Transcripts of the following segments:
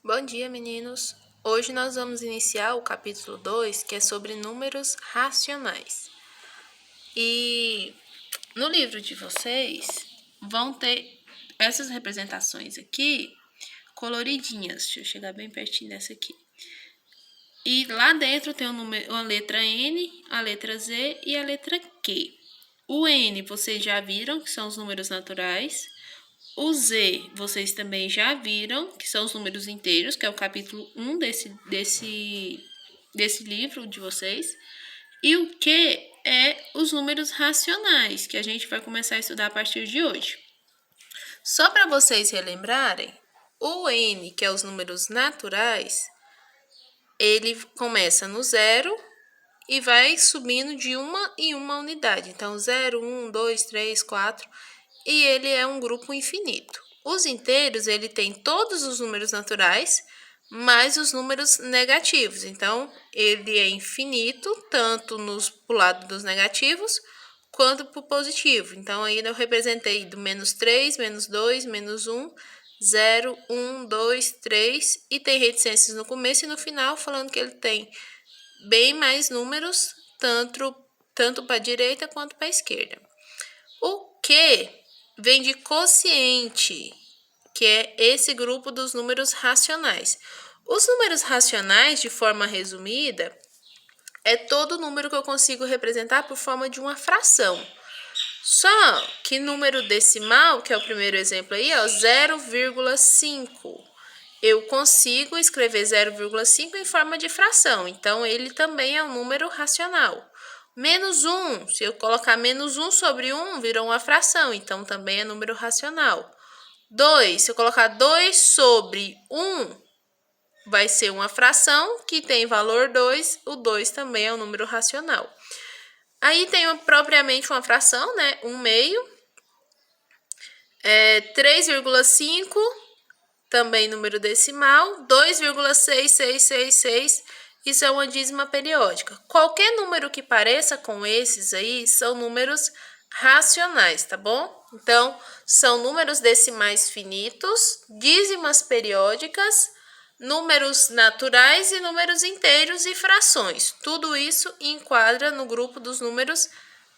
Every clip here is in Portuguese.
Bom dia, meninos! Hoje nós vamos iniciar o capítulo 2, que é sobre números racionais. E no livro de vocês vão ter essas representações aqui coloridinhas. Deixa eu chegar bem pertinho dessa aqui. E lá dentro tem a letra N, a letra Z e a letra Q. O N vocês já viram, que são os números naturais. O Z, vocês também já viram, que são os números inteiros, que é o capítulo 1 desse livro de vocês. E o Q é os números racionais, que a gente vai começar a estudar a partir de hoje. Só para vocês relembrarem, o N, que é os números naturais, ele começa no 0 e vai subindo de uma em uma unidade. Então, 0, 1, 2, 3, 4... e ele é um grupo infinito. Os inteiros, ele tem todos os números naturais, mais os números negativos. Então, ele é infinito, tanto pro lado dos negativos, quanto pro positivo. Então, aí eu representei do menos 3, menos 2, menos 1, 0, 1, 2, 3, e tem reticências no começo e no final, falando que ele tem bem mais números, tanto para a direita quanto para a esquerda. O que vem de quociente, que é esse grupo dos números racionais. Os números racionais, de forma resumida, é todo número que eu consigo representar por forma de uma fração. Só que número decimal, que é o primeiro exemplo aí, 0,5. Eu consigo escrever 0,5 em forma de fração, então ele também é um número racional. Menos 1, se eu colocar menos 1 sobre 1, virou uma fração, então também é número racional. 2, se eu colocar 2 sobre 1, vai ser uma fração que tem valor 2, o 2 também é um número racional. Aí tem propriamente uma fração, né? 1/2. 3,5, também número decimal. 2,6666, isso é uma dízima periódica. Qualquer número que pareça com esses aí são números racionais, tá bom? Então, são números decimais finitos, dízimas periódicas, números naturais e números inteiros e frações. Tudo isso enquadra no grupo dos números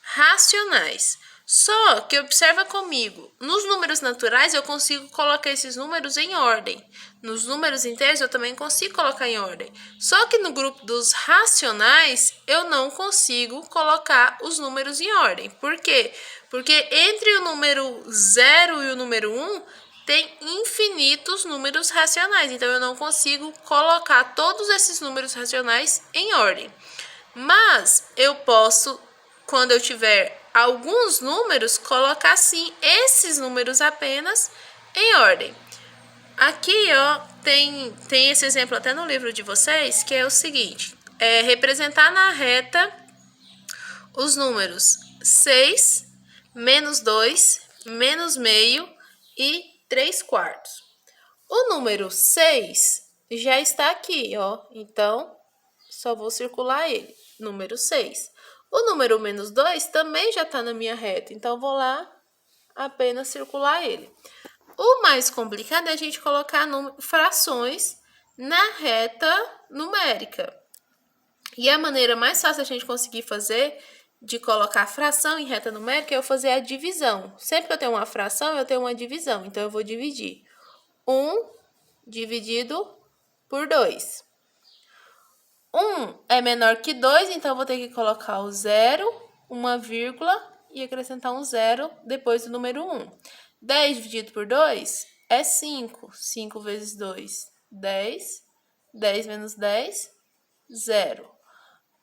racionais. Só que observa comigo, nos números naturais eu consigo colocar esses números em ordem. Nos números inteiros eu também consigo colocar em ordem. Só que no grupo dos racionais eu não consigo colocar os números em ordem. Por quê? Porque entre o número 0 e o número 1 tem infinitos números racionais. Então eu não consigo colocar todos esses números racionais em ordem. Mas eu posso, quando eu tiver alguns números, colocar sim esses números apenas em ordem. Aqui, tem esse exemplo até no livro de vocês, que é o seguinte: representar na reta os números 6, menos 2, menos meio e 3/4. O número 6 já está aqui, então só vou circular ele, número 6. O número menos 2 também já está na minha reta, então vou lá apenas circular ele. O mais complicado é a gente colocar frações na reta numérica. E a maneira mais fácil a gente conseguir fazer de colocar fração em reta numérica é eu fazer a divisão. Sempre que eu tenho uma fração, eu tenho uma divisão. Então, eu vou dividir 1 dividido por 2. 1 é menor que 2, então eu vou ter que colocar o 0, uma vírgula e acrescentar um 0 depois do número 1. 10 dividido por 2 é 5. 5 vezes 2, 10. 10 menos 10, 0.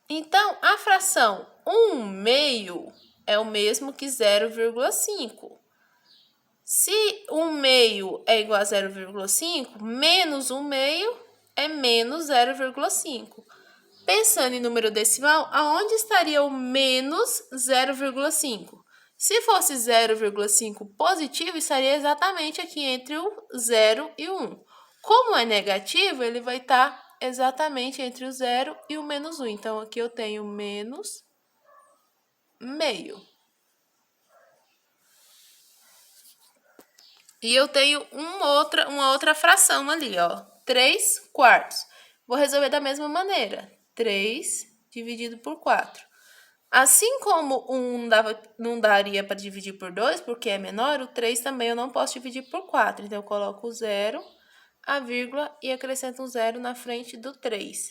Então, a fração 1/2 é o mesmo que 0,5. Se 1/2 é igual a 0,5, menos 1/2 é menos 0,5. Pensando em número decimal, aonde estaria o menos 0,5? Se fosse 0,5 positivo, estaria exatamente aqui entre o 0 e o 1. Como é negativo, ele vai estar exatamente entre o 0 e o menos 1. Então, aqui eu tenho menos meio. E eu tenho uma outra fração ali, ó. 3 quartos. Vou resolver da mesma maneira. 3 dividido por 4. Assim como não daria para dividir por 2, porque é menor, o 3 também eu não posso dividir por 4. Então, eu coloco o 0, a vírgula e acrescento um 0 na frente do 3.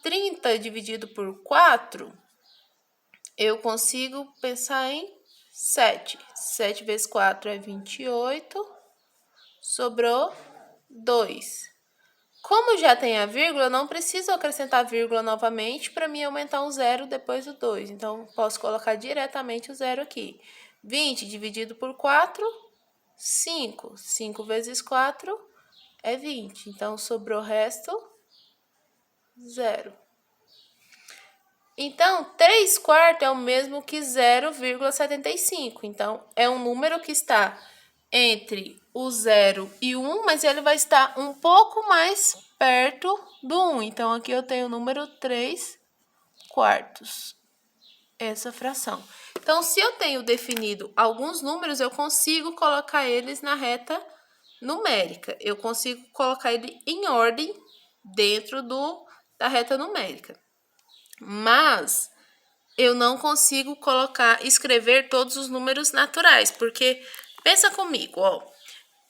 30 dividido por 4, eu consigo pensar em 7. 7 vezes 4 é 28. Sobrou 2. Como já tem a vírgula, eu não preciso acrescentar vírgula novamente para mim aumentar um 0 depois do 2. Então, posso colocar diretamente o 0 aqui. 20 dividido por 4, 5. 5 vezes 4 é 20. Então, sobrou o resto, 0. Então, 3 quartos é o mesmo que 0,75. Então, é um número que está entre o 0 e o 1, mas ele vai estar um pouco mais perto do 1. Então, aqui eu tenho o número 3 quartos, essa fração. Então, se eu tenho definido alguns números, eu consigo colocar eles na reta numérica. Eu consigo colocar ele em ordem dentro da reta numérica. Mas eu não consigo escrever todos os números naturais, porque pensa comigo, ó.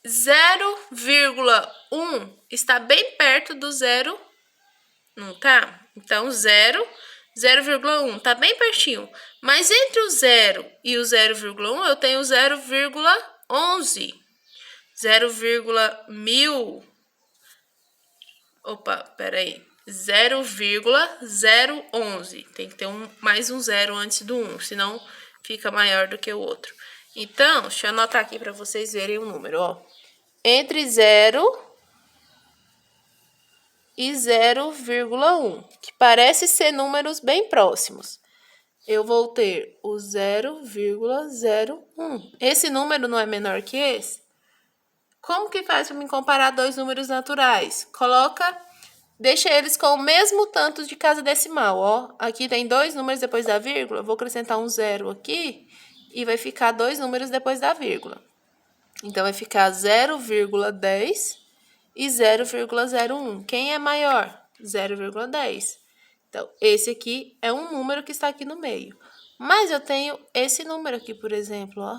0,1 está bem perto do 0, não tá? Então, 0,1 tá bem pertinho. Mas entre o 0 e o 0,1 eu tenho 0,11. 0,1000. Opa, peraí. 0,011. Tem que ter mais um 0 antes do 1, senão fica maior do que o outro. Então, deixa eu anotar aqui para vocês verem o número, ó. Entre 0 e 0,1, que parece ser números bem próximos. Eu vou ter o 0,01. Esse número não é menor que esse? Como que faz para me comparar dois números naturais? Deixa eles com o mesmo tanto de casa decimal, ó. Aqui tem dois números depois da vírgula, vou acrescentar um 0 aqui e vai ficar dois números depois da vírgula. Então, vai ficar 0,10 e 0,01. Quem é maior? 0,10. Então, esse aqui é um número que está aqui no meio. Mas eu tenho esse número aqui, por exemplo, ó.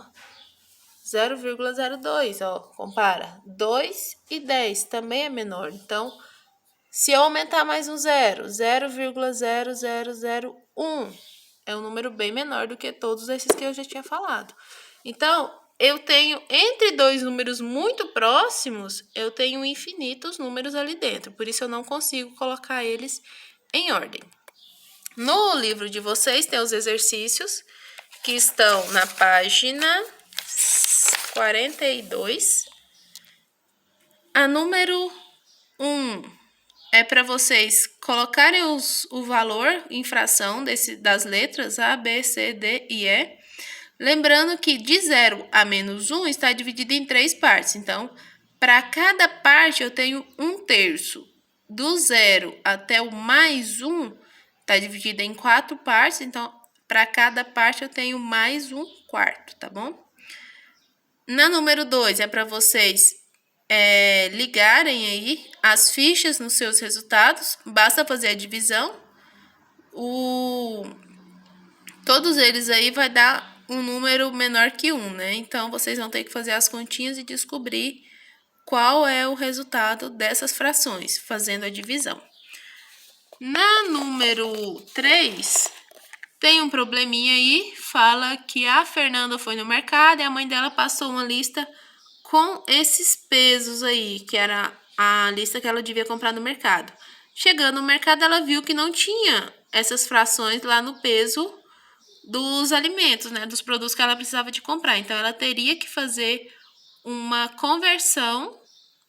0,02, ó. Compara. 2 e 10 também é menor. Então, se eu aumentar mais um 0, 0,0001 é um número bem menor do que todos esses que eu já tinha falado. Então, eu tenho, entre dois números muito próximos, eu tenho infinitos números ali dentro. Por isso, eu não consigo colocar eles em ordem. No livro de vocês, tem os exercícios que estão na página 42. A número 1 é para vocês colocarem o valor em fração das letras A, B, C, D e E. Lembrando que de 0 a menos 1 está dividido em 3 partes. Então, para cada parte eu tenho 1/3. Do 0 até o mais 1 está dividido em 4 partes. Então, para cada parte eu tenho mais 1/4, tá bom? Na número 2 é para vocês ligarem aí as fichas nos seus resultados. Basta fazer a divisão. Todos eles aí vai dar um número menor que 1, né? Então, vocês vão ter que fazer as continhas e descobrir qual é o resultado dessas frações, fazendo a divisão. Na número 3, tem um probleminha aí, fala que a Fernanda foi no mercado e a mãe dela passou uma lista com esses pesos aí, que era a lista que ela devia comprar no mercado. Chegando no mercado, ela viu que não tinha essas frações lá no peso dos alimentos, né, dos produtos que ela precisava de comprar. Então, ela teria que fazer uma conversão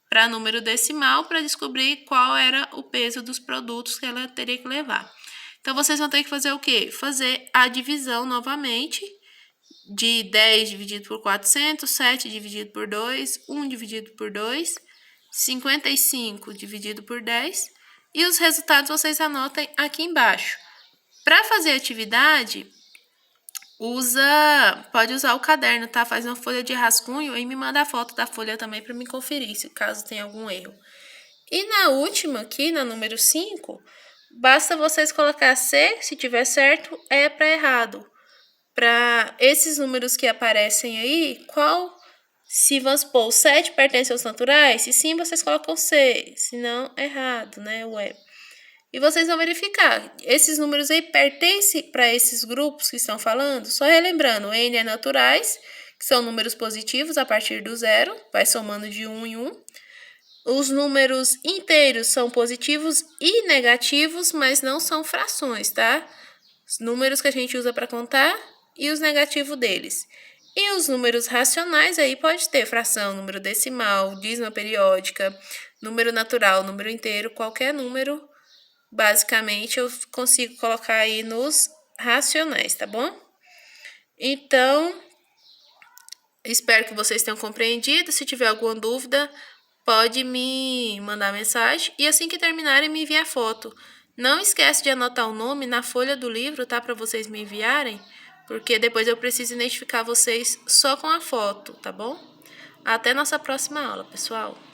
para número decimal para descobrir qual era o peso dos produtos que ela teria que levar. Então, vocês vão ter que fazer o quê? Fazer a divisão novamente de 10 dividido por 400, 7 dividido por 2, 1 dividido por 2, 55 dividido por 10. E os resultados vocês anotem aqui embaixo. Para fazer a atividade, pode usar o caderno, tá? Faz uma folha de rascunho e me manda a foto da folha também para me conferir, se caso tenha algum erro. E na última aqui, na número 5, basta vocês colocar C, se tiver certo, E para errado. Para esses números que aparecem aí, se vamos supor, o 7 pertence aos naturais, se sim, vocês colocam C, se não, errado, né, o E. E vocês vão verificar, esses números aí pertencem para esses grupos que estão falando? Só relembrando, N é naturais, que são números positivos a partir do 0, vai somando de 1 em 1. Os números inteiros são positivos e negativos, mas não são frações, tá? Os números que a gente usa para contar e os negativos deles. E os números racionais aí pode ter fração, número decimal, dízima periódica, número natural, número inteiro, qualquer número. Basicamente, eu consigo colocar aí nos racionais, tá bom? Então, espero que vocês tenham compreendido. Se tiver alguma dúvida, pode me mandar mensagem. E assim que terminarem, me enviar foto. Não esquece de anotar o nome na folha do livro, tá? Para vocês me enviarem, porque depois eu preciso identificar vocês só com a foto, tá bom? Até nossa próxima aula, pessoal!